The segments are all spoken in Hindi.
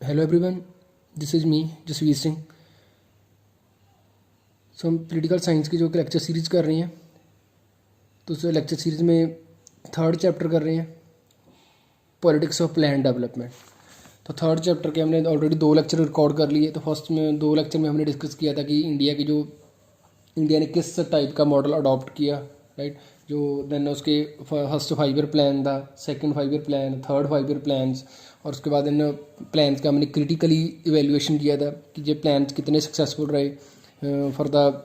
Hello everyone, this is me Jasveer Singh. So हम पॉलिटिकल साइंस की जो लेक्चर सीरीज़ कर रहे हैं, तो उस लेक्चर सीरीज़ में थर्ड चैप्टर कर रहे हैं, पॉलिटिक्स ऑफ प्लान डेवलपमेंट। तो थर्ड चैप्टर के हमने ऑलरेडी 2 लेक्चर रिकॉर्ड कर लिए। तो फर्स्ट में 2 लेक्चर में हमने डिस्कस किया था कि इंडिया ने किस टाइप का मॉडल अडॉप्ट किया, राइट। जो देन उसके फर्स्ट 5 ईयर प्लान था, second 5 year plan, third 5 year plans, और उसके बाद इन प्लान्स का हमने क्रिटिकली इवेल्युएशन किया था कि ये प्लान्स कितने सक्सेसफुल रहे for the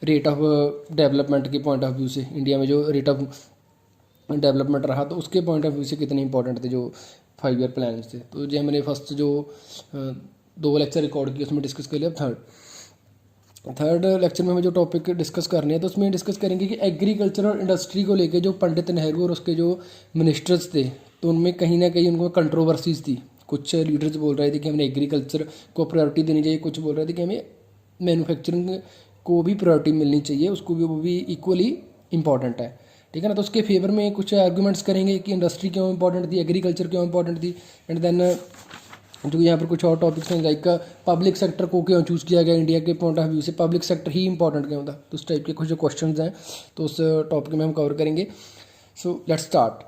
rate of development के पॉइंट ऑफ व्यू से। इंडिया में जो रेट ऑफ डेवलपमेंट रहा तो उसके पॉइंट ऑफ व्यू से कितने इंपॉर्टेंट थे जो 5 ईयर प्लान थे। तो जो हमने फर्स्ट जो 2 लेक्चर रिकॉर्ड किए उसमें डिस्कस कर लिया। थर्ड लेक्चर में हमें जो टॉपिक डिस्कस करने हैं तो उसमें डिस्कस करेंगे कि एग्रीकल्चर और इंडस्ट्री को लेके जो पंडित नेहरू और उसके जो मिनिस्टर्स थे, तो उनमें कहीं ना कहीं उनको कंट्रोवर्सीज थी। कुछ लीडर्स बोल रहे थे कि हमें एग्रीकल्चर को प्रायोरिटी देनी चाहिए, कुछ बोल रहे थे कि हमें मैन्युफैक्चरिंग को भी प्रायोरिटी मिलनी चाहिए, उसको भी, वो भी इक्वली इंपॉर्टेंट है, ठीक है ना। तो उसके फेवर में कुछ आर्गूमेंट्स करेंगे कि इंडस्ट्री क्यों इंपॉर्टेंट थी, एग्रीकल्चर क्यों इंपॉर्टेंट थी, एंड देन जो यहाँ पर कुछ और टॉपिक्स हैं लाइक पब्लिक सेक्टर को क्यों चूज़ किया गया इंडिया के पॉइंट ऑफ व्यू से, पब्लिक सेक्टर ही इंपॉर्टेंट क्यों था। तो उस टाइप के कुछ जो क्वेश्चन हैं तो उस टॉपिक में हम कवर करेंगे। So let's start.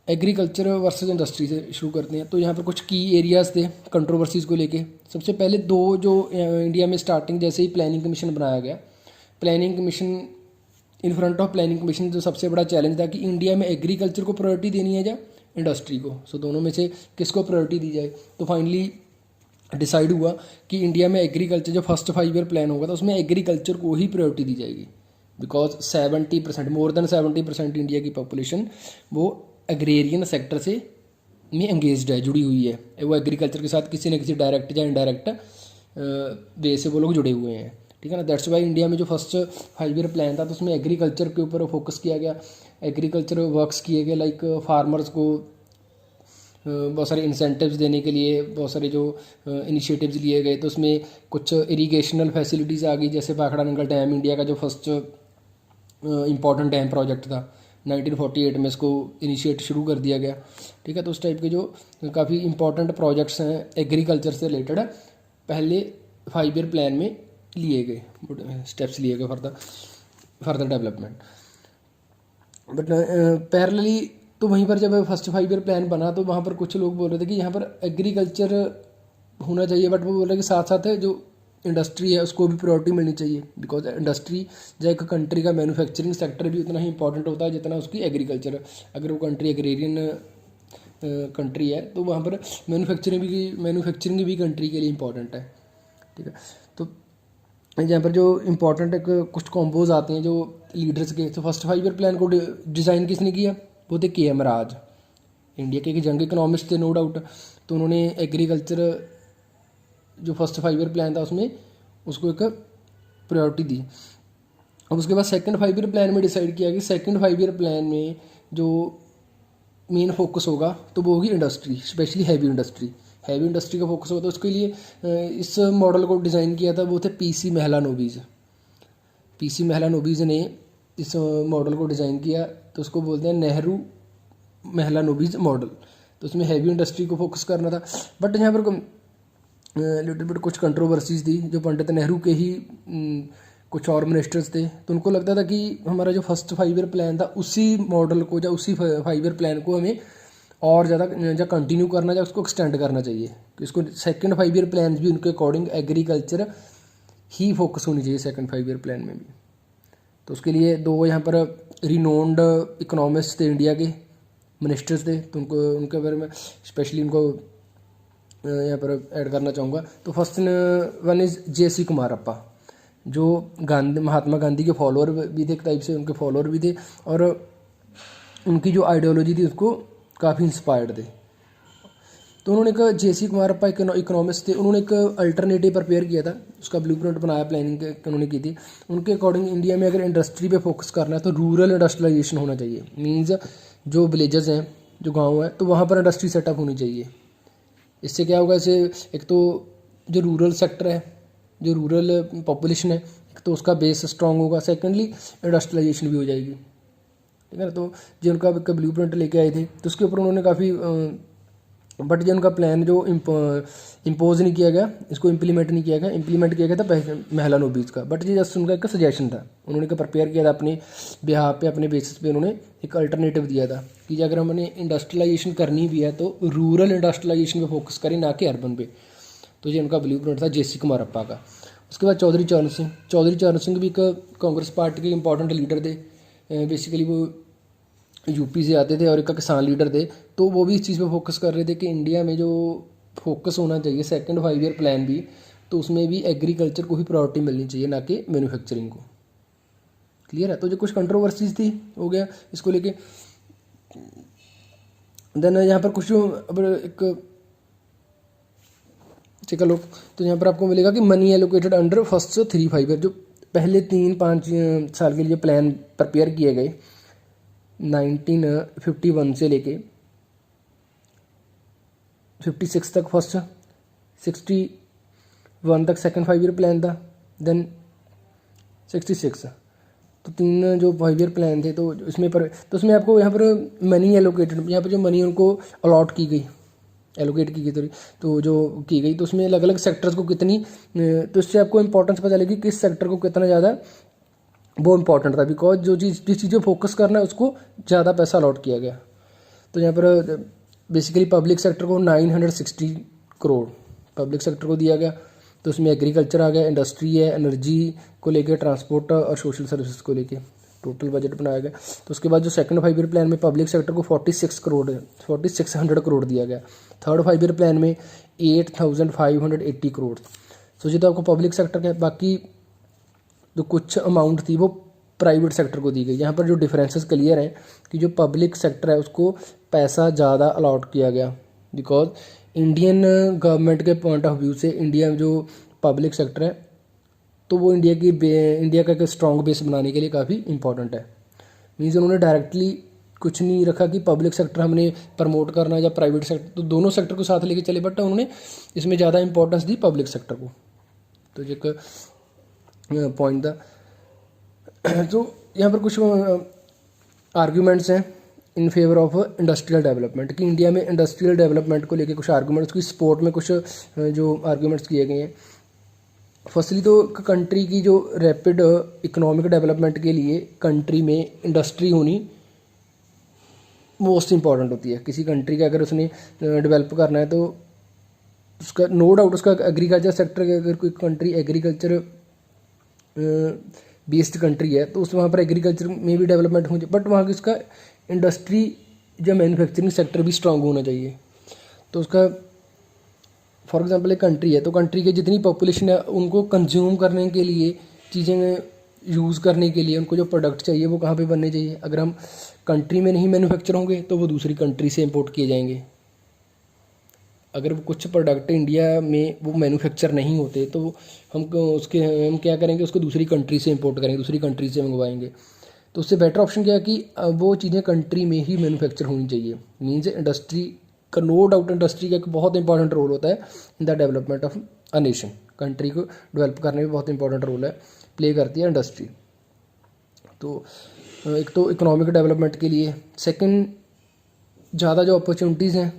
Agriculture versus industry से शुरू करते हैं। तो यहाँ पर कुछ की एरियाज़ थे कंट्रोवर्सीज़ को लेके। सबसे पहले 2 जो इंडिया में स्टार्टिंग जैसे ही प्लानिंग कमीशन बनाया गया, planning commission in front of planning commission जो सबसे बड़ा चैलेंज था कि इंडिया में एग्रीकल्चर को प्रायोरिटी देनी है या इंडस्ट्री को। सो दोनों में से किसको प्रायोरिटी दी जाए। तो फाइनली डिसाइड हुआ कि इंडिया में एग्रीकल्चर जो फर्स्ट 5 ईयर प्लान होगा तो उसमें एग्रीकल्चर को ही प्रायोरिटी दी जाएगी, बिकॉज 70%, मोर देन 70% इंडिया की पॉपुलेशन वो एग्रेरियन सेक्टर से में एंगेज्ड है, जुड़ी हुई है। वो एग्रीकल्चर के साथ किसी न किसी डायरेक्ट या इनडायरेक्ट वे से वो लोग जुड़े हुए हैं, ठीक है ना। दैट्स वाई इंडिया में जो फर्स्ट 5 ईयर प्लान था तो उसमें एग्रीकल्चर के ऊपर फोकस किया गया, एग्रीकल्चर वर्क्स किए गए, लाइक फार्मर्स को बहुत सारे इंसेंटिव्स देने के लिए बहुत सारे जो इनिशिएटिव्स लिए गए। तो उसमें कुछ इरिगेशनल फैसिलिटीज़ आ गई, जैसे भाखड़ा नंगल डैम इंडिया का जो फर्स्ट इंपॉर्टेंट डैम प्रोजेक्ट था 1948 में, इसको इनिशिएट शुरू कर दिया गया, ठीक है। तो उस टाइप के जो काफ़ी इंपॉर्टेंट प्रोजेक्ट्स हैं एग्रीकल्चर से रिलेटेड पहले 5 ईयर प्लान में लिए गए, स्टेप्स लिए गए for the development. But parallelly तो वहीं पर जब फर्स्ट 5 ईयर प्लान बना तो वहाँ पर कुछ लोग बोल रहे थे कि यहाँ पर एग्रीकल्चर होना चाहिए, बट वो बोल रहे कि साथ साथ जो इंडस्ट्री है उसको भी प्रायोरिटी मिलनी चाहिए, बिकॉज इंडस्ट्री जो एक कंट्री का मैन्युफैक्चरिंग सेक्टर भी उतना ही इंपॉर्टेंट होता है जितना उसकी एग्रीकल्चर। अगर वो कंट्री एग्रेरियन कंट्री है तो वहाँ पर मैन्युफैक्चरिंग भी कंट्री के लिए इंपॉर्टेंट है, ठीक है। तो यहाँ पर जो इम्पोर्टेंट एक कुछ कॉम्बोज आते हैं जो लीडर्स के। तो फर्स्ट 5 ईयर प्लान को डिज़ाइन किसने किया, वो थे के.एम. राज, इंडिया के एक जंग इकोनॉमिस्ट थे नो डाउट। तो उन्होंने एग्रीकल्चर जो फर्स्ट 5 ईयर प्लान था उसमें उसको एक प्रायोरिटी दी। अब उसके बाद सेकंड 5 ईयर प्लान में डिसाइड किया कि सेकंड 5 ईयर प्लान में जो मेन फोकस होगा तो वो होगी इंडस्ट्री, स्पेशली हैवी इंडस्ट्री का फोकस होगा। तो उसके लिए इस मॉडल को डिज़ाइन किया था वो थे पीसी मेहलानोबिस ने इस मॉडल को डिज़ाइन किया। तो उसको बोलते हैं नेहरू मेहलानोबिस मॉडल। तो उसमें हैवी इंडस्ट्री को फोकस करना था, बट यहाँ पर लिटिल बिट कुछ कंट्रोवर्सीज थी। जो पंडित नेहरू के ही कुछ और मिनिस्टर्स थे तो उनको लगता था कि हमारा जो फर्स्ट 5 ईयर प्लान था उसी मॉडल को या उसी 5 ईयर प्लान को हमें और ज़्यादा कंटिन्यू करना या उसको एक्सटेंड करना चाहिए, कि इसको सेकंड 5 ईयर प्लान भी उनके अकॉर्डिंग एग्रीकल्चर ही फोकस होनी चाहिए सेकंड 5 ईयर प्लान में भी। तो उसके लिए 2 यहाँ पर रिनोन्ड इकोनॉमिस्ट थे, इंडिया के मिनिस्टर्स थे, तो उनके बारे में स्पेशली उनको यहाँ पर ऐड करना चाहूँगा। तो first one is JC. Kumarappa, जो महात्मा गांधी के फॉलोअर भी थे, एक टाइप से उनके फॉलोअर भी थे, और उनकी जो आइडियोलॉजी थी उसको काफ़ी इंस्पायर्ड थे। तो उन्होंने एक जे.सी. कुमारप्पा इकोनॉमिस्ट थे, उन्होंने एक अल्टरनेटिव प्रिपेयर किया था, उसका ब्लूप्रिंट बनाया, प्लानिंग उन्होंने की थी। उनके अकॉर्डिंग इंडिया में अगर इंडस्ट्री पे फोकस करना है तो रूरल इंडस्ट्रियलाइजेशन होना चाहिए। मीन्स जो विलेजेस हैं, जो गाँव हैं, तो वहाँ पर इंडस्ट्री सेटअप होनी चाहिए। इससे क्या होगा, इससे एक तो जो रूरल सेक्टर है, जो रूरल पॉपुलेशन है, एक तो उसका बेस स्ट्रांग होगा, सेकेंडली इंडस्ट्रियलाइजेशन भी हो जाएगी, ठीक है ना। तो जो उनका ब्लू प्रिंट लेके आए थे तो उसके ऊपर उन्होंने काफ़ी बट जो उनका प्लान जो इम्पोज नहीं किया गया, इसको इम्प्लीमेंट नहीं किया गया, इम्प्लीमेंट किया गया था महलानोबिस का। बट ये जस्ट उनका एक सजेशन था, उन्होंने का प्रिपेयर किया था अपने बिहार पे, अपने बेसिस पे उन्होंने एक अल्टरनेटिव दिया था कि अगर हमने इंडस्ट्रियलाइजेशन करनी भी है तो रूरल इंडस्ट्रियलाइजेशन पे फोकस करें, ना कि अर्बन पे। तो ये उनका ब्लूप्रिंट था JC कुमारप्पा का। उसके बाद चौधरी चरण सिंह भी एक कांग्रेस पार्टी के इंपॉर्टेंट लीडर थे। बेसिकली वो यूपी से आते थे और एक किसान लीडर थे। तो वो भी इस चीज़ पे फोकस कर रहे थे कि इंडिया में जो फोकस होना चाहिए सेकंड 5 ईयर प्लान भी, तो उसमें भी एग्रीकल्चर को ही प्रायोरिटी मिलनी चाहिए, ना कि मैन्युफैक्चरिंग को। क्लियर है। तो जो कुछ कंट्रोवर्सीज थी हो गया इसको लेके। देन यहाँ पर कुछ अब एक चेक लो, तो यहाँ पर आपको मिलेगा कि money allocated under first 3-5 year, जो पहले 3-5 साल के लिए प्लान प्रिपेयर किए गए 1951 से लेके 56 तक फर्स्ट, 61 तक सेकंड 5 ईयर प्लान था, देन 66। तो 3 जो 5 ईयर प्लान थे, तो इसमें पर तो उसमें आपको यहाँ पर मनी एलोकेटेड, यहाँ पर जो मनी उनको अलॉट की गई, एलोकेट की गई, तो जो की गई, तो उसमें अलग अलग सेक्टर्स को कितनी, तो इससे आपको इंपॉर्टेंस पता चलेगी किस सेक्टर को कितना ज़्यादा वो इंपॉर्टेंट था, बिकॉज जो चीज़ जिस चीज़ पे फोकस करना है उसको ज़्यादा पैसा अलॉट किया गया। तो यहाँ पर बेसिकली पब्लिक सेक्टर को 960 करोड़ पब्लिक सेक्टर को दिया गया। तो उसमें एग्रीकल्चर आ गया, इंडस्ट्री है, एनर्जी को लेकर, ट्रांसपोर्ट और सोशल सर्विसेज को लेकर टोटल बजट बनाया गया। तो उसके बाद जो सेकंड 5 ईयर प्लान में पब्लिक सेक्टर को 4600 करोड़ दिया गया। थर्ड 5 ईयर प्लान में 8580 करोड़। तो ये तो आपको पब्लिक सेक्टर के, बाकी जो कुछ अमाउंट थी वो प्राइवेट सेक्टर को दी गई। यहाँ पर जो डिफरेंसेस क्लियर हैं कि जो पब्लिक सेक्टर है उसको पैसा ज़्यादा अलॉट किया गया, बिकॉज इंडियन गवर्नमेंट के पॉइंट ऑफ व्यू से इंडिया में जो पब्लिक सेक्टर है तो वो इंडिया का एक स्ट्रॉन्ग बेस बनाने के लिए काफ़ी इंपॉर्टेंट है। मीन्स उन्होंने डायरेक्टली कुछ नहीं रखा कि पब्लिक सेक्टर हमने प्रमोट करना है या प्राइवेट सेक्टर, तो दोनों सेक्टर को साथ लेके चले, बट उन्होंने इसमें ज़्यादा इंपॉर्टेंस दी पब्लिक सेक्टर को। तो एक पॉइंट था। तो यहाँ पर कुछ आर्ग्यूमेंट्स हैं in favour of industrial development, कि इंडिया में इंडस्ट्रियल डेवलपमेंट को लेके कुछ आर्ग्यूमेंट्स की सपोर्ट में कुछ जो आर्ग्यूमेंट्स किए गए हैं। फर्स्टली तो कंट्री की जो रैपिड इकोनॉमिक डेवलपमेंट के लिए कंट्री में इंडस्ट्री होनी मोस्ट इम्पॉर्टेंट होती है। किसी कंट्री का अगर उसने डेवलप करना है तो उसका नो डाउट उसका एग्रीकल्चर सेक्टर, अगर कोई कंट्री एग्रीकल्चर बेस्ड कंट्री है तो उस वहाँ पर एग्रीकल्चर में भी डेवलपमेंट हो जाए, बट वहाँ की उसका इंडस्ट्री या मैन्युफैक्चरिंग सेक्टर भी स्ट्रांग होना चाहिए। तो उसका फॉर एग्जांपल एक कंट्री है तो कंट्री की जितनी पॉपुलेशन है उनको कंज्यूम करने के लिए, चीज़ें यूज़ करने के लिए उनको जो प्रोडक्ट चाहिए वो कहाँ पे बनने चाहिए। अगर हम कंट्री में नहीं मैन्युफैक्चर होंगे तो वो दूसरी कंट्री से इंपोर्ट किए जाएंगे। अगर वो कुछ प्रोडक्ट इंडिया में वो मैन्युफैक्चर नहीं होते तो हम क्या करेंगे, उसको दूसरी कंट्री से इंपोर्ट करेंगे, दूसरी कंट्री से मंगवाएंगे। तो उससे बेटर ऑप्शन क्या है कि वो चीज़ें कंट्री में ही मैन्युफैक्चर होनी चाहिए। मीन्स इंडस्ट्री का नो डाउट इंडस्ट्री का एक बहुत इंपॉर्टेंट रोल होता है in the development of a nation. Country को डेवलप करने में बहुत इंपॉर्टेंट रोल है, प्ले करती है इंडस्ट्री। तो एक तो इकोनॉमिक डेवलपमेंट के लिए, सेकंड ज़्यादा जो अपॉर्चुनिटीज़ हैं,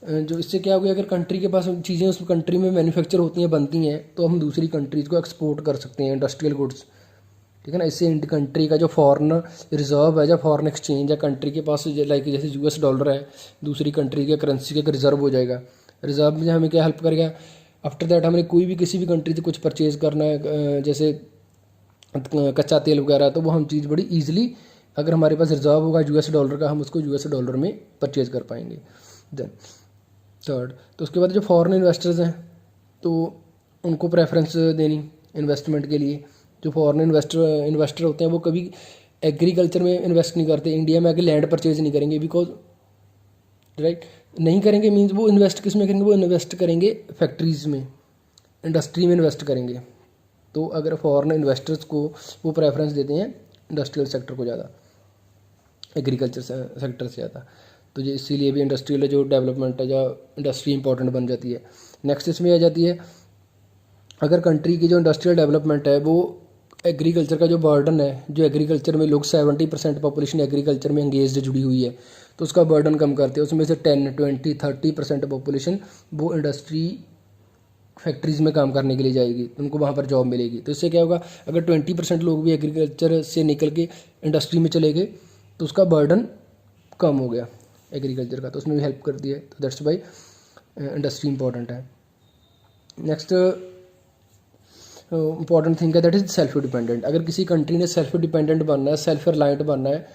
जो इससे क्या हो गया, अगर कंट्री के पास चीज़ें उस कंट्री में मैन्युफैक्चर होती हैं, बनती हैं, तो हम दूसरी कंट्रीज़ को एक्सपोर्ट कर सकते हैं इंडस्ट्रियल गुड्स, ठीक है ना। इससे कंट्री का जो फॉरेन रिजर्व है या फॉरेन एक्सचेंज है कंट्री के पास, लाइक जैसे US डॉलर है, दूसरी कंट्री के करेंसी का एक रिजर्व हो जाएगा। रिजर्व में हमें क्या हेल्प करेगा, आफ्टर दैट हमें कोई भी किसी भी कंट्री से कुछ परचेज़ करना है, जैसे कच्चा तेल वगैरह, तो वो हम चीज़ बड़ी ईजिली, अगर हमारे पास रिजर्व होगा US डॉलर का, हम उसको US डॉलर में परचेज़ कर पाएंगे। देन थर्ड, तो उसके बाद जो फॉरेन इन्वेस्टर्स हैं तो उनको प्रेफरेंस देनी इन्वेस्टमेंट के लिए। जो फॉरेन इन्वेस्टर होते हैं वो कभी एग्रीकल्चर में इन्वेस्ट नहीं करते, इंडिया में आके लैंड परचेज नहीं करेंगे, बिकॉज राइट नहीं करेंगे। मीन्स वो इन्वेस्ट किस में करेंगे, वो इन्वेस्ट करेंगे फैक्ट्रीज़ में, इंडस्ट्री में इन्वेस्ट करेंगे। तो अगर फॉरेन इन्वेस्टर्स को वो प्रेफरेंस देते हैं इंडस्ट्रियल सेक्टर को ज़्यादा, एग्रीकल्चर सेक्टर से ज़्यादा। तो ये इसीलिए भी इंडस्ट्रियल जो डेवलपमेंट है या इंडस्ट्री इंपॉर्टेंट बन जाती है। नेक्स्ट इसमें आ जाती है, अगर कंट्री की जो इंडस्ट्रियल डेवलपमेंट है वो एग्रीकल्चर का जो बर्डन है, जो एग्रीकल्चर में लोग 70% पॉपुलेशन एग्रीकल्चर में एंगेज्ड जुड़ी हुई है, तो उसका बर्डन कम करते हैं। उसमें से 10-20-30% पॉपुलेशन वो इंडस्ट्री फैक्ट्रीज़ में काम करने के लिए जाएगी, तो उनको वहाँ पर जॉब मिलेगी। तो इससे क्या होगा, अगर 20% लोग भी एग्रीकल्चर से निकल के इंडस्ट्री में चले गए तो उसका बर्डन कम हो गया एग्रीकल्चर का, तो उसमें भी हेल्प कर दी है। तो दैट्स वाई इंडस्ट्री इंपॉर्टेंट है। नेक्स्ट इंपॉर्टेंट थिंग है दैट इज़ सेल्फ डिपेंडेंट। अगर किसी कंट्री ने सेल्फ डिपेंडेंट बनना है, सेल्फ रिलायंट बनना है,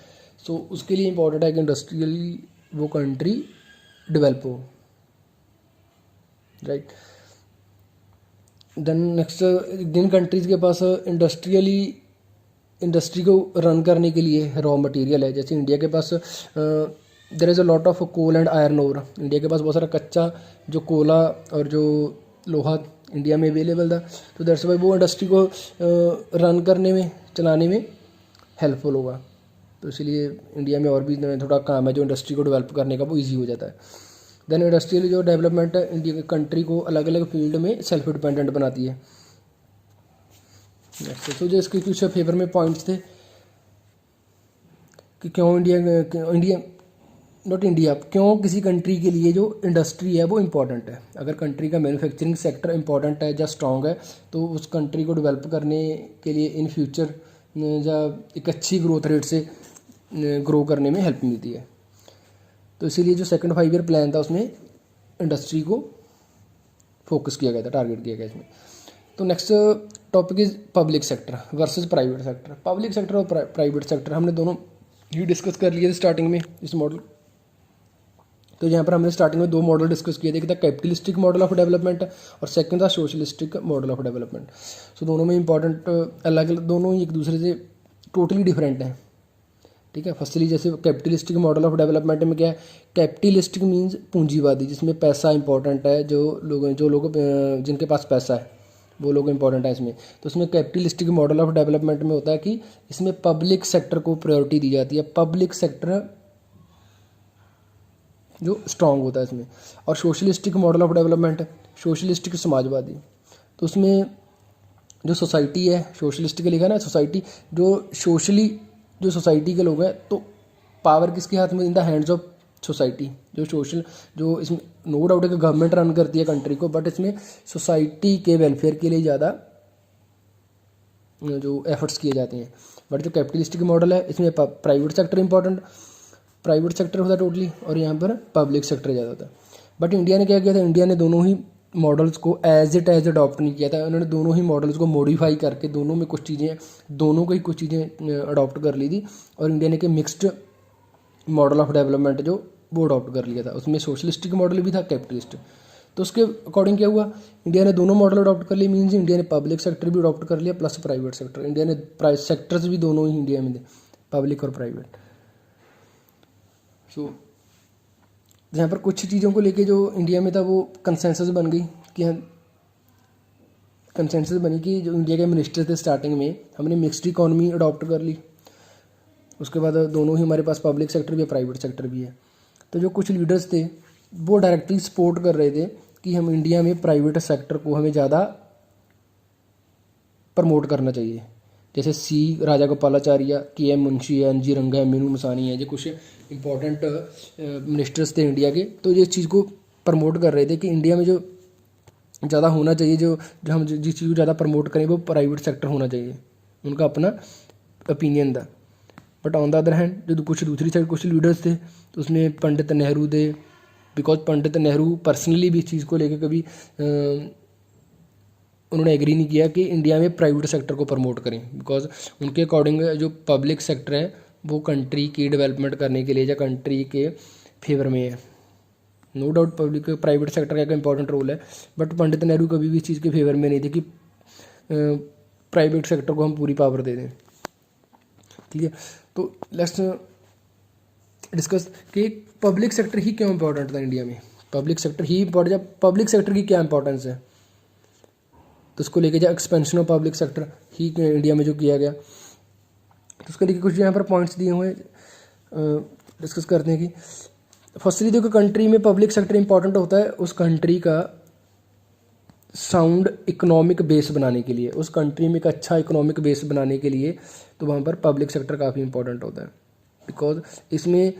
तो उसके लिए इंपॉर्टेंट है कि इंडस्ट्रियली वो कंट्री डेवलप हो, राइट। देन नेक्स्ट, जिन कंट्रीज़ के पास इंडस्ट्री को रन करने के लिए रॉ मटेरियल है, जैसे इंडिया के पास there is a lot of coal and iron ore. India के पास बहुत सारा कच्चा जो कोला और जो लोहा इंडिया में अवेलेबल था, तो दैट्स वाई वो इंडस्ट्री को रन करने में, चलाने में हेल्पफुल होगा। तो इसलिए इंडिया में और भी थोड़ा काम है जो इंडस्ट्री को डेवलप करने का, वो ईजी हो जाता है। देन इंडस्ट्रियल जो डेवलपमेंट है इंडिया के कंट्री को अलग अलग फील्ड में सेल्फ डिपेंडेंट बनाती है। नेक्स्ट, तो जो इसके कुछ फेवर में पॉइंट्स थे कि क्यों क्यों किसी कंट्री के लिए जो इंडस्ट्री है वो इम्पॉर्टेंट है। अगर कंट्री का मैन्युफैक्चरिंग सेक्टर इम्पॉर्टेंट है या स्ट्रॉन्ग है, तो उस कंट्री को डेवलप करने के लिए इन फ्यूचर या एक अच्छी ग्रोथ रेट से ग्रो करने में हेल्प मिलती है। तो इसीलिए जो सेकंड 5 ईयर प्लान था उसमें इंडस्ट्री को फोकस किया गया था, टारगेट किया गया इसमें। तो next topic is public sector versus private sector. Public sector और प्राइवेट सेक्टर हमने दोनों ही डिस्कस कर लिए थे स्टार्टिंग में इस मॉडल। तो यहाँ पर हमने स्टार्टिंग में 2 मॉडल डिस्कस किए थे, एक था कैपिटलिस्टिक मॉडल ऑफ डेवलपमेंट और सेकंड था सोशलिस्टिक मॉडल ऑफ डेवलपमेंट। सो दोनों में इंपॉर्टेंट अलग अलग, दोनों ही एक दूसरे से टोटली डिफरेंट हैं, ठीक है। फर्स्टली जैसे कैपिटलिस्टिक मॉडल ऑफ डेवलपमेंट में क्या है, कैपिटलिस्टिक मीन्स पूंजीवादी, जिसमें पैसा इंपॉर्टेंट है, जो लोग जिनके पास पैसा है वो लोग इंपॉर्टेंट है इसमें। तो उसमें कैपिटलिस्टिक मॉडल ऑफ डेवलपमेंट में होता है कि इसमें पब्लिक सेक्टर को प्रायोरिटी दी जाती है, पब्लिक सेक्टर जो स्ट्रांग होता है इसमें। और सोशलिस्टिक मॉडल ऑफ डेवलपमेंट है, सोशलिस्टिक समाजवादी, तो उसमें जो सोसाइटी है, सोशलिस्टिक लिखा ना सोसाइटी, जो सोसाइटी के लोग हैं, तो पावर किसके हाथ में, in the hands of society. जो इसमें नो डाउट है कि गवर्नमेंट रन करती है कंट्री को, बट इसमें सोसाइटी के वेलफेयर के लिए ज़्यादा जो एफर्ट्स किए जाते हैं। बट जो कैपिटलिस्टिक मॉडल है इसमें private sector important, private sector होता है टोटली, और यहाँ पर पब्लिक सेक्टर ज़्यादा होता है। बट इंडिया ने क्या किया था, इंडिया ने दोनों ही मॉडल्स को एज अडॉप्ट नहीं किया था, उन्होंने दोनों ही मॉडल्स को मॉडिफाई करके दोनों को ही कुछ चीज़ें अडॉप्ट कर ली थी, और इंडिया ने कि मिक्स्ड मॉडल ऑफ डेवलपमेंट जो वो अडॉप्ट कर लिया था। उसमें सोशलिस्टिक मॉडल भी था, कैपिटलिस्ट। तो उसके अकॉर्डिंग क्या हुआ, इंडिया ने दोनों मॉडल अडॉप्ट कर लिए, मीन्स इंडिया ने पब्लिक सेक्टर भी अडॉप्ट कर लिया प्लस प्राइवेट सेक्टर। इंडिया ने सेक्टर्स भी दोनों ही इंडिया में थे, पब्लिक और प्राइवेट। सो यहाँ पर कुछ चीज़ों को लेके जो इंडिया में था वो कंसेंसस बन गई कि जो इंडिया के मिनिस्टर थे स्टार्टिंग में, हमने मिक्स्ड इकोनॉमी अडॉप्ट कर ली। उसके बाद दोनों ही हमारे पास पब्लिक सेक्टर भी है, प्राइवेट सेक्टर भी है। तो जो कुछ लीडर्स थे वो डायरेक्टली सपोर्ट कर रहे थे कि हम इंडिया में प्राइवेट सेक्टर को हमें ज़्यादा प्रमोट करना चाहिए, जैसे राजा गोपालाचार्य, KM मुंशी है, NG रंगा है, मीनू मसानी है, जो कुछ इंपॉर्टेंट मिनिस्टर्स थे इंडिया के। तो ये चीज़ को प्रमोट कर रहे थे कि इंडिया में जो ज़्यादा होना चाहिए, जो हम जिस चीज़ को ज़्यादा प्रमोट करें वो प्राइवेट सेक्टर होना चाहिए, उनका अपना ओपिनियन था। But on the other hand जो कुछ दूसरी साइड कुछ लीडर्स थे, तो उसमें पंडित नेहरू थे, बिकॉज पंडित नेहरू पर्सनली भी इस चीज़ को लेकर कभी उन्होंने एग्री नहीं किया कि इंडिया में प्राइवेट सेक्टर को प्रमोट करें, बिकॉज उनके अकॉर्डिंग जो पब्लिक सेक्टर है वो कंट्री की डेवलपमेंट करने के लिए या कंट्री के फेवर में है। नो डाउट प्राइवेट सेक्टर का एक इंपॉर्टेंट रोल है, बट पंडित नेहरू कभी भी इस चीज़ के फेवर में नहीं थे कि प्राइवेट सेक्टर को हम पूरी पावर दे दें, ठीक है। तो लेट्स डिस्कस कि पब्लिक सेक्टर ही क्यों इंपॉर्टेंट था इंडिया में। पब्लिक सेक्टर ही इंपॉर्टेंट, पब्लिक सेक्टर की क्या इंपॉर्टेंस है, तो उसको लेके जो expansion of public sector he India में जो किया गया, तो उसके लेके कुछ यहाँ पर पॉइंट्स दिए हुए डिस्कस करते हैं कि फर्स्टली देखो कंट्री में पब्लिक सेक्टर इंपॉर्टेंट होता है उस कंट्री का साउंड इकोनॉमिक बेस बनाने के लिए, उस कंट्री में एक अच्छा इकोनॉमिक बेस बनाने के लिए, तो वहाँ पर पब्लिक सेक्टर काफ़ी इंपॉर्टेंट होता है। बिकॉज इसमें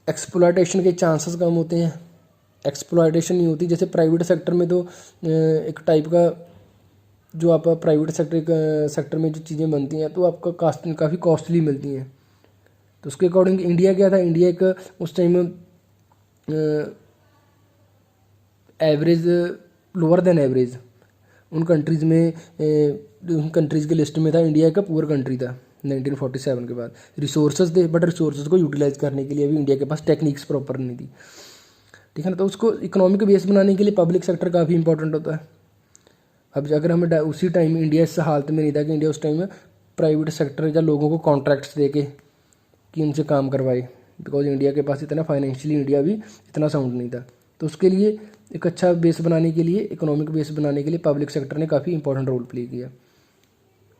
एक्सप्लॉयटेशन के चांसेस कम होते हैं, एक्सप्लॉयटेशन नहीं होती। जैसे प्राइवेट सेक्टर में तो एक टाइप का जो आप प्राइवेट सेक्टर में जो चीज़ें बनती हैं तो आपका काफ़ी कॉस्टली मिलती हैं। तो उसके अकॉर्डिंग इंडिया क्या था, इंडिया एक उस time average, lower than average उन कंट्रीज़ में, उन कंट्रीज़ की लिस्ट में था। इंडिया का पुअर कंट्री था 1947 के बाद। रिसोर्सेज थे, बट रिसोर्सेज को यूटिलाइज करने के लिए अभी इंडिया के पास टेक्निक्स प्रॉपर नहीं थी, ठीक है ना। तो उसको इकोनॉमिक बेस बनाने के लिए पब्लिक सेक्टर काफ़ी इंपॉर्टेंट होता है। अब अगर हमें उसी टाइम इंडिया इस हालत में नहीं था कि इंडिया उस टाइम में प्राइवेट सेक्टर या लोगों को कॉन्ट्रैक्ट्स दे के कि उनसे काम करवाए, बिकॉज इंडिया के पास इतना फाइनेंशियली इंडिया भी इतना साउंड नहीं था। तो उसके लिए एक अच्छा बेस बनाने के लिए, इकोनॉमिक बेस बनाने के लिए पब्लिक सेक्टर ने काफ़ी इंपॉर्टेंट रोल प्ले किया।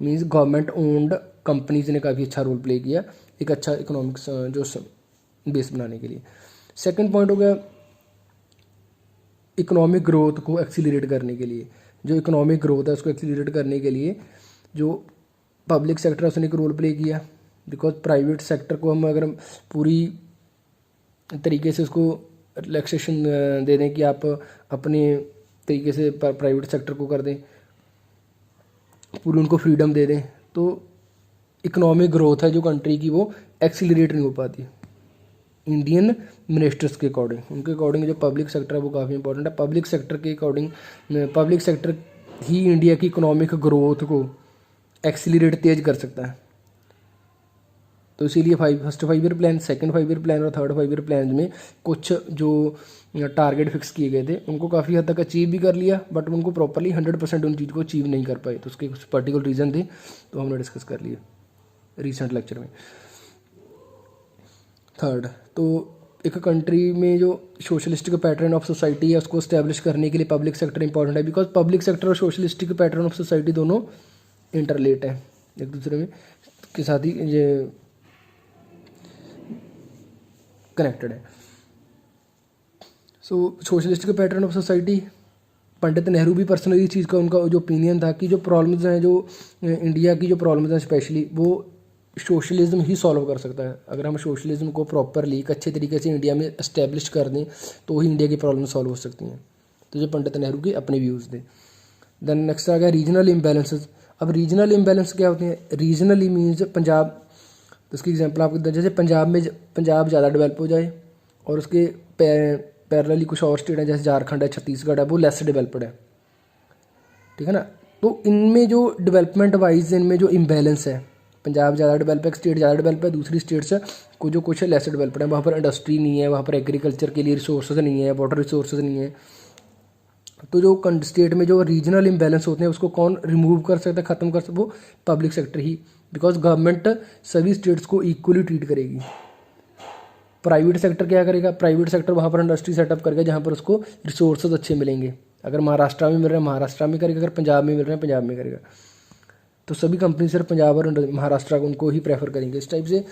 मीन्स गवर्नमेंट ओन्ड कंपनीज ने काफ़ी अच्छा रोल प्ले किया एक अच्छा इकोनॉमिक्स जो बेस बनाने के लिए। सेकंड पॉइंट हो गया इकोनॉमिक ग्रोथ को एक्सीलरेट करने के लिए। जो इकोनॉमिक ग्रोथ है उसको एक्सीलरेट करने के लिए जो पब्लिक सेक्टर है उसने एक रोल प्ले किया। बिकॉज प्राइवेट सेक्टर को हम अगर पूरी तरीके से उसको रिलैक्सेशन दे दें कि आप अपने तरीके से प्राइवेट सेक्टर को कर दें, पूरी उनको फ्रीडम दे दें, तो इकोनॉमिक ग्रोथ है जो कंट्री की वो एक्सीलरेट नहीं हो पाती। इंडियन मिनिस्टर्स के अकॉर्डिंग, उनके अकॉर्डिंग जो पब्लिक सेक्टर है वो काफ़ी इंपॉर्टेंट है। पब्लिक सेक्टर के अकॉर्डिंग पब्लिक सेक्टर ही इंडिया की इकोनॉमिक ग्रोथ को एक्सीलरेट तेज कर सकता है। तो इसीलिए first 5 year plan, second 5 year plan और थर्ड 5 ईयर प्लान में कुछ जो टारगेट फिक्स किए गए थे उनको काफ़ी हद तक अचीव भी कर लिया, बट उनको प्रॉपरली 100% उन चीज़ को अचीव नहीं कर पाए। तो उसके कुछ पर्टिकुलर रीज़न थे, तो हमने डिस्कस कर लिए रिसेंट लेक्चर में। थर्ड, तो एक कंट्री में जो सोशलिस्टिक पैटर्न ऑफ सोसाइटी है उसको इस्टेब्लिश करने के लिए पब्लिक सेक्टर इंपॉर्टेंट है। बिकॉज पब्लिक सेक्टर और सोशलिस्टिक पैटर्न ऑफ सोसाइटी दोनों इंटरलेट है एक दूसरे में के साथ ही ये कनेक्टेड है। सो socialistic pattern of society, Pandit Nehru भी पर्सनली इस चीज़ का उनका जो ओपिनियन था कि जो प्रॉब्लम्स हैं, जो इंडिया की जो प्रॉब्लम्स हैं स्पेशली, वो सोशलिज्म ही सॉल्व कर सकता है। अगर हम सोशलिज्म को प्रॉपरली एक अच्छे तरीके से इंडिया में इस्टेब्लिश कर दें तो ही इंडिया की प्रॉब्लम सॉल्व हो सकती हैं। तो जो पंडित नेहरू के अपने व्यूज़ थे। देन नेक्स्ट आ गया रीजनल इम्बैलेंसेस। अब रीजनल इम्बैलेंस क्या होते हैं? रीजनली मीन्स पंजाब, तो इसकी एग्जांपल आपको, जैसे पंजाब ज़्यादा डेवलप हो जाए और उसके पैरेलली कुछ और स्टेट हैं जैसे झारखंड है, छत्तीसगढ़ है, वो लेस डेवलप्ड है, ठीक है ना। तो इनमें जो डेवलपमेंट वाइज इनमें जो इम्बैलेंस है, पंजाब ज़्यादा डेवलप है, एक स्टेट ज़्यादा डेवलप है, दूसरी स्टेट्स को जो कुछ लेस डेवलप्ड है, वहाँ पर इंडस्ट्री नहीं है, वहाँ पर एग्रीकल्चर के लिए रिसोर्सेज नहीं है, वाटर रिसोर्सेज नहीं है। तो जो स्टेट में जो रीजनल इम्बैलेंस होते हैं उसको कौन रिमूव कर सकता है, ख़त्म कर सकता है? वो public sector he. Because government सभी स्टेट्स को इक्वली ट्रीट करेगी। प्राइवेट सेक्टर क्या करेगा? प्राइवेट सेक्टर वहाँ पर इंडस्ट्री सेटअप करेगा जहाँ पर उसको रिसोर्सेज अच्छे मिलेंगे। अगर महाराष्ट्र में मिल रहे हैं महाराष्ट्र में करेगा, अगर पंजाब में मिल रहे हैं पंजाब में करेगा। तो सभी कंपनी सिर्फ पंजाब और महाराष्ट्र को उनको ही प्रेफर करेंगे। इस टाइप से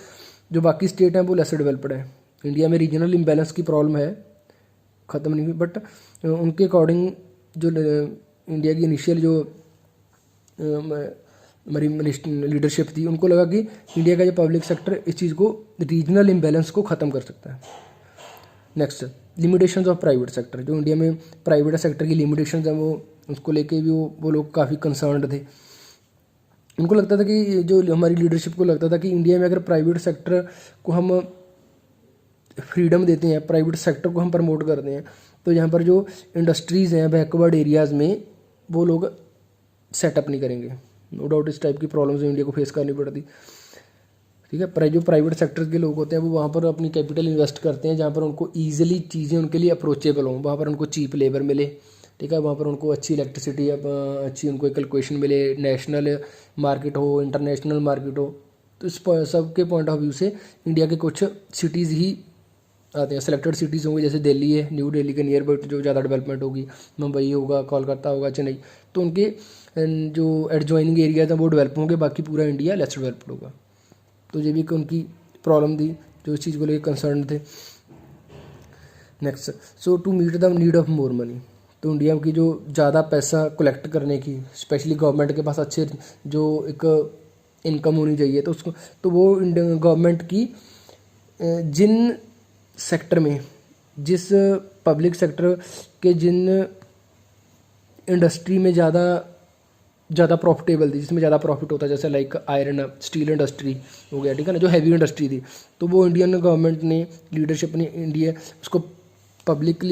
जो बाकी स्टेट हैं वो लेस डेवलप्ड है। इंडिया में रीजनल इम्बैलेंस की प्रॉब्लम है, ख़त्म नहीं हुई, बट उनके अकॉर्डिंग जो इंडिया की इनिशियल जो हमारी लीडरशिप थी उनको लगा कि इंडिया का जो पब्लिक सेक्टर इस चीज़ को, रीजनल इम्बैलेंस को ख़त्म कर सकता है। Next, limitations of private sector. जो इंडिया में प्राइवेट सेक्टर की लिमिटेशंस हैं वो उसको लेके भी वो लोग काफ़ी कंसर्न्ड थे। उनको लगता था कि जो हमारी लीडरशिप को लगता था कि इंडिया में अगर प्राइवेट सेक्टर को हम फ्रीडम देते हैं, प्राइवेट सेक्टर को हम प्रमोट करते हैं, तो यहाँ पर जो इंडस्ट्रीज़ हैं बैकवर्ड एरियाज़ में वो लोग सेटअप नहीं करेंगे। नो डाउट इस टाइप की प्रॉब्लम्स इंडिया को फेस करनी पड़ती, ठीक है। जो प्राइवेट सेक्टर के लोग होते हैं वो वहाँ पर अपनी कैपिटल इन्वेस्ट करते हैं जहाँ पर उनको ईजिली चीज़ें उनके लिए अप्रोचेबल हों, वहाँ पर उनको चीप लेबर मिले, ठीक है, वहाँ पर उनको अच्छी इलेक्ट्रिसिटी, अच्छी उनको एक लोकेशन मिले, नेशनल मार्केट हो, इंटरनेशनल मार्केट हो। तो इस सब के पॉइंट ऑफ व्यू से इंडिया के कुछ सिटीज़ ही आते हैं, सेलेक्टेड सिटीज़ होंगी, जैसे दिल्ली है, न्यू दिल्ली के नियर बाई जो ज़्यादा डेवलपमेंट होगी, मुंबई होगा, कोलकाता होगा, चेन्नई, तो उनके जो एडजॉइनिंग एरियाज हैं वो डेवलप होंगे, बाकी पूरा इंडिया लेस डेवलप्ड होगा। तो ये भी उनकी प्रॉब्लम थी जो इस चीज़ को लेकर कंसर्न थे। Next, so to meet the need of more money. तो इंडिया की जो ज़्यादा पैसा कलेक्ट करने की, स्पेशली गवर्नमेंट के पास अच्छे जो एक इनकम होनी चाहिए, तो उसको तो वो गवर्नमेंट की जिन सेक्टर में, जिस पब्लिक सेक्टर के जिन इंडस्ट्री में ज़्यादा प्रॉफिटेबल थी, जिसमें ज़्यादा प्रॉफिट होता है, जैसे लाइक आयरन स्टील इंडस्ट्री हो गया, ठीक है ना, जो हैवी इंडस्ट्री थी, तो वो इंडियन गवर्नमेंट ने लीडरशिप ने इंडिया उसको पब्लिक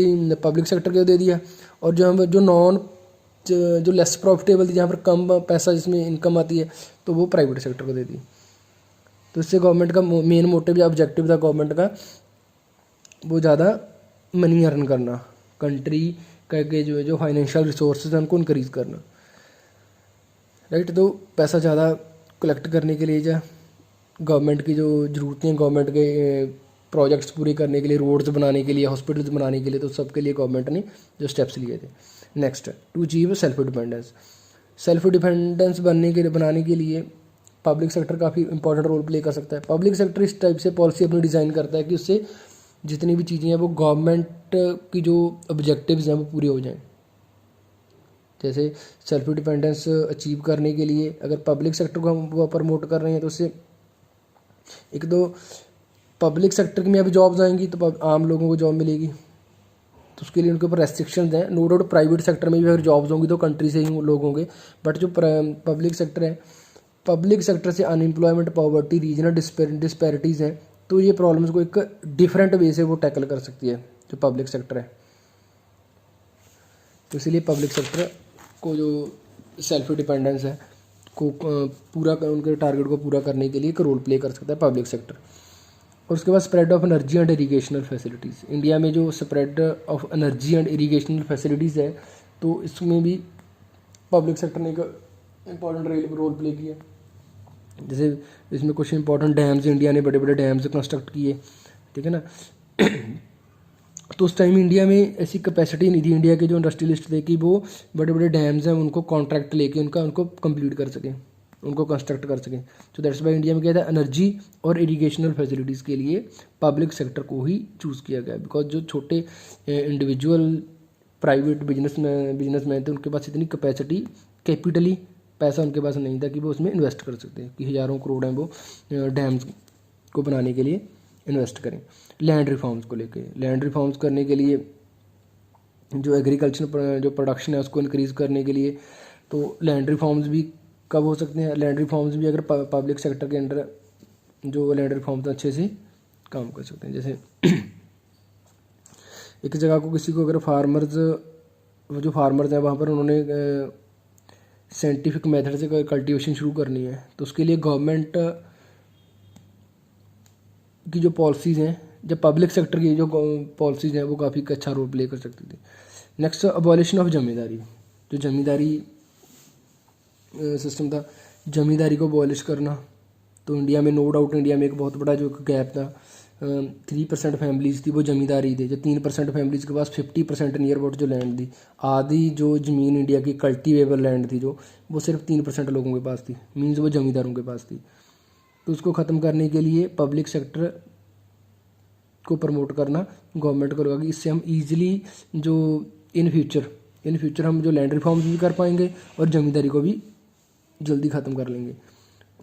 सेक्टर को दे दिया। और जो लेस प्रॉफिटेबल थी, जहाँ पर कम पैसा जिसमें इनकम आती है, तो वो प्राइवेट सेक्टर को दे दी। तो इससे गवर्नमेंट का मेन मोटिव या ऑब्जेक्टिव था गवर्नमेंट का वो ज़्यादा मनी अर्न करना, कंट्री के जो फाइनेंशियल रिसोर्सेज हैं उनको इंक्रीज़ करना, राइट। तो पैसा ज़्यादा कलेक्ट करने के लिए गवर्नमेंट की जो ज़रूरतें हैं, गवर्नमेंट के प्रोजेक्ट्स पूरे करने के लिए, रोड्स बनाने के लिए, हॉस्पिटल्स बनाने के लिए, तो सबके लिए गवर्नमेंट ने जो स्टेप्स लिए थे। Next, to achieve self dependence बनाने के लिए पब्लिक सेक्टर काफ़ी इंपॉर्टेंट रोल प्ले कर सकता है। पब्लिक सेक्टर इस टाइप से पॉलिसी अपनी डिज़ाइन करता है कि उससे जितनी भी चीज़ें हैं वो गवर्नमेंट की जो ऑब्जेक्टिव्स हैं वो पूरे हो जाएं। जैसे सेल्फ डिपेंडेंस अचीव करने के लिए अगर पब्लिक सेक्टर को हम वो प्रमोट कर रहे हैं, तो उससे एक तो पब्लिक सेक्टर में अभी जॉब्स आएंगी, तो आम लोगों को जॉब मिलेगी, तो उसके लिए उनके ऊपर रेस्ट्रिक्शंस हैं। नो डाउट प्राइवेट सेक्टर में भी अगर जॉब्स होंगी तो कंट्री से ही लोग होंगे, बट जो पब्लिक सेक्टर है, पब्लिक सेक्टर से अनएम्प्लॉयमेंट, पॉवर्टी, रीजनल डिस्पैरिटीज़ हैं, तो ये प्रॉब्लम्स को एक डिफरेंट वे से वो टैकल कर सकती है जो पब्लिक सेक्टर है। तो इसीलिए पब्लिक सेक्टर को जो सेल्फ डिपेंडेंस है को पूरा उनके टारगेट को पूरा करने के लिए एक रोल प्ले कर सकता है पब्लिक सेक्टर। और उसके बाद spread of energy and irrigational facilities, India में जो spread of energy and irrigational facilities है, तो इसमें भी पब्लिक सेक्टर ने एक इम्पॉर्टेंट रोल प्ले किया। जैसे इसमें कुछ इंपॉर्टेंट डैम्स, इंडिया ने बड़े बड़े डैम्स कंस्ट्रक्ट किए, ठीक है ना। तो उस टाइम इंडिया में ऐसी कैपेसिटी नहीं थी, इंडिया के जो इंडस्ट्रियलिस्ट थे, कि वो बड़े बड़े डैम्स हैं उनको कॉन्ट्रैक्ट लेके उनको कंप्लीट कर सकें, उनको कंस्ट्रक्ट कर सकें। तो दैट्स वाई इंडिया में क्या था, एनर्जी और इरीगेशनल फैसिलिटीज़ के लिए पब्लिक सेक्टर को ही चूज़ किया गया। बिकॉज जो छोटे इंडिविजुअल प्राइवेट बिजनेसमैन थे, उनके पास इतनी कैपेसिटी, कैपिटली पैसा उनके पास नहीं था कि वो उसमें इन्वेस्ट कर सकते हैं, कि हज़ारों करोड़ हैं वो डैम्स को बनाने के लिए इन्वेस्ट करें। लैंड रिफॉर्म्स को लेके, लैंड रिफॉर्म्स करने के लिए, जो एग्रीकल्चर जो प्रोडक्शन है उसको इंक्रीज़ करने के लिए, तो लैंड रिफॉर्म्स भी कब हो सकते हैं, लैंड रिफॉर्म्स भी अगर पब्लिक सेक्टर के अंडर जो लैंड रिफॉर्म्स अच्छे से काम कर सकते हैं। जैसे एक जगह को किसी को अगर जो फार्मर्स हैं वहाँ पर उन्होंने साइंटिफिक मेथड से कल्टीवेशन शुरू करनी है, तो उसके लिए गवर्नमेंट की जो पॉलिसीज़ हैं, जब पब्लिक सेक्टर की जो पॉलिसीज़ हैं वो काफ़ी अच्छा रोल प्ले कर सकती थी। नेक्स्ट, अबॉलिशन ऑफ जमींदारी, जो जमींदारी सिस्टम था, जमींदारी को अबॉलिश करना। तो इंडिया में नो डाउट इंडिया में एक बहुत बड़ा जो गैप था, 3% फैमिलीज़ थी वो जमींदारी थी, जो 3% फैमिलीज़ के पास 50% नियर अबाउट जो लैंड थी, आधी जो ज़मीन इंडिया की कल्टीवेबल लैंड थी जो, वो सिर्फ 3% लोगों के पास थी, मीन्स वो जमींदारों के पास थी। तो उसको ख़त्म करने के लिए पब्लिक सेक्टर को प्रमोट करना गवर्नमेंट को लगा कि इससे हम ईजिली जो इन फ्यूचर हम जो लैंड रिफॉर्म्स भी कर पाएंगे और ज़मींदारी को भी जल्दी ख़त्म कर लेंगे।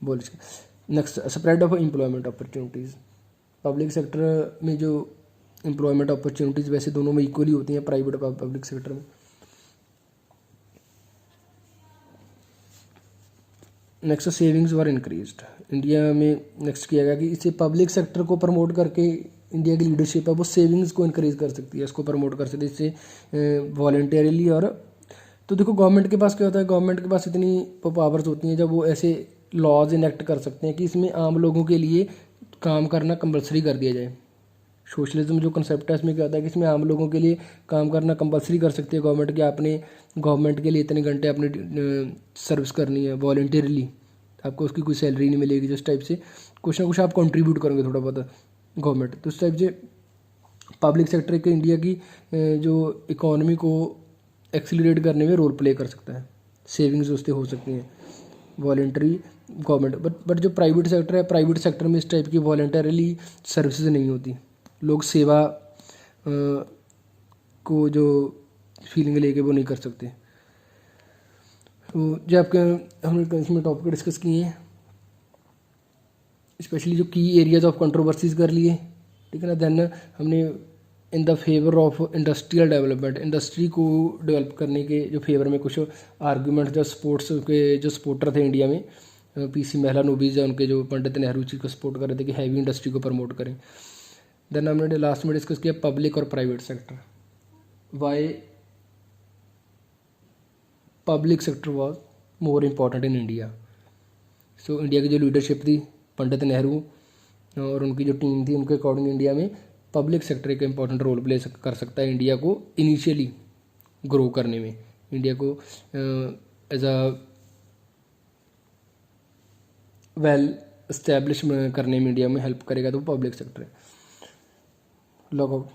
बोल next, spread of employment opportunities, public sector में जो एम्प्लॉयमेंट अपॉर्चुनिटीज़ वैसे दोनों में इक्वली होती हैं, प्राइवेट और पब्लिक सेक्टर में। नेक्स्ट, सेविंग्स वर इंक्रीज्ड, इंडिया में नेक्स्ट किया गया कि इसे पब्लिक सेक्टर को प्रमोट करके इंडिया की लीडरशिप है वो सेविंग्स को इंक्रीज कर सकती है, इसको प्रमोट कर सकती है इससे वॉलंटियरली। और तो देखो गवर्नमेंट के पास क्या होता है, गवर्नमेंट के पास इतनी पावर्स होती हैं जब वो ऐसे लॉज इनेक्ट कर सकते हैं कि इसमें आम लोगों के लिए काम करना कंपलसरी कर दिया जाए। सोशलिज्म जो कंसेप्ट है इसमें क्या होता है कि इसमें आम लोगों के लिए काम करना कंपलसरी कर सकती है गवर्नमेंट, कि आपने गवर्नमेंट के लिए इतने घंटे अपने सर्विस करनी है वॉलंटियरली, आपको उसकी कोई सैलरी नहीं मिलेगी, जिस टाइप से कुछ ना कुछ आप कंट्रीब्यूट करोगे थोड़ा बहुत गवर्नमेंट। तो उस टाइप से पब्लिक सेक्टर के इंडिया की जो इकोनॉमी को एक्सीलरेट करने में रोल प्ले कर सकता है, सेविंग्स उससे हो सकती हैं वॉलंटरी गवर्नमेंट। बट जो प्राइवेट सेक्टर है, प्राइवेट सेक्टर में इस टाइप की वॉलंटरीली सर्विसेज नहीं होती, लोग सेवा को जो फीलिंग लेके वो नहीं कर सकते। तो जो आपके हमने इसमें टॉपिक डिस्कस किए हैं, स्पेशली जो की एरियाज ऑफ कंट्रोवर्सीज कर लिए, ठीक है ना। देन हमने in the favour of industrial development, industry को डेवलप करने के जो फेवर में कुछ आर्गूमेंट, जो स्पोर्ट्स के जो सपोर्टर थे इंडिया में, पीसी मेहलानोबिस या उनके जो पंडित नेहरू जी को सपोर्ट कर रहे थे कि हैवी इंडस्ट्री को प्रमोट करें। देन हमने लास्ट में डिस्कस किया पब्लिक और private sector, why public sector was more important in India. So India की जो लीडरशिप थी, पंडित नेहरू और उनकी जो टीम थी, उनके अकॉर्डिंग इंडिया में पब्लिक सेक्टर एक इम्पॉर्टेंट रोल प्ले कर सकता है इंडिया को इनिशियली ग्रो करने में। इंडिया को एज अ वेल इस्टेब्लिश करने में इंडिया में हेल्प करेगा तो पब्लिक सेक्टर है। Log out.